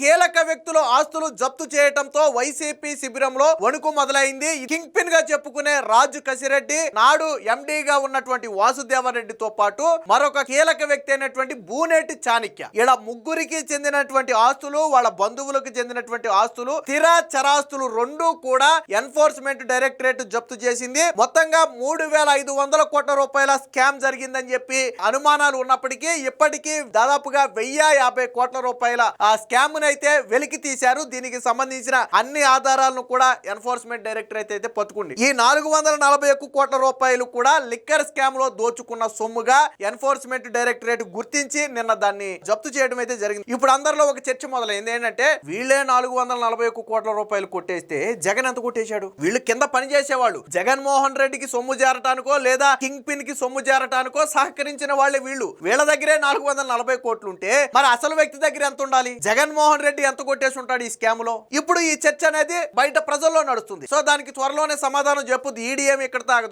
కీలక వ్యక్తుల ఆస్తులు జప్తు చేయడంతో వైసీపీ శిబిరంలో వణుకు మొదలైంది. కింగ్ పిన్ గా చెప్పుకునే రాజు కసిరెడ్డి, నాడు ఎండీగా ఉన్నటువంటి వాసుదేవరెడ్డితో పాటు మరొక కీలక వ్యక్తి అయినటువంటి బూనేటి చాణిక్య, ఇలా ముగ్గురికి చెందినటువంటి ఆస్తులు, వాళ్ళ బంధువులకు చెందినటువంటి ఆస్తులు, స్థిర చరాస్తులు రెండూ కూడా ఎన్ఫోర్స్మెంట్ డైరెక్టరేట్ జప్తు చేసింది. మొత్తంగా 3,500 కోట్ల రూపాయల స్కామ్ జరిగిందని చెప్పి అనుమానాలు ఉన్నప్పటికీ ఇప్పటికీ దాదాపుగా 1,050 కోట్ల రూపాయల ఆ స్కామ్ అయితే వెలికి తీశారు. దీనికి సంబంధించిన అన్ని ఆధారాలను కూడా ఎన్ఫోర్స్మెంట్ డైరెక్టరేట్ అయితే పట్టుకుంది. ఈ 441 కోట్ల రూపాయలు కూడా లిక్కర్ స్కామ్ లో దోచుకున్న సొమ్ముగా ఎన్ఫోర్స్మెంట్ డైరెక్టరేట్ గుర్తించి నిన్న దాన్ని జప్తు చేయడం అయితే జరిగింది. ఇప్పుడు అందరిలో ఒక చర్చ మొదలైంది. ఏంటంటే వీళ్ళే 441 కోట్ల రూపాయలు కొట్టేస్తే జగన్ ఎంత కొట్టేశాడు? వీళ్ళు కింద పనిచేసేవాళ్ళు జగన్మోహన్ రెడ్డికి సొమ్ము చేరటానికో లేదా కింగ్ పిన్ కి సొమ్ము చేరటానికో సహకరించిన వాళ్ళే వీళ్ళు. వీళ్ళ దగ్గరే 440 కోట్లు ఉంటే మరి అసలు వ్యక్తి దగ్గర ఎంత ఉండాలి? జగన్మోహన్ రెడ్డి ఎంత కొట్టేసి ఉంటాడు ఈ స్కామ్ లో? ఇప్పుడు ఈ చర్చ అనేది బయట ప్రజల్లో నడుస్తుంది. సో దానికి త్వరలోనే సమాధానం చెప్పుద్ది. ఈడీ ఏమి ఇక్కడ తాగదు.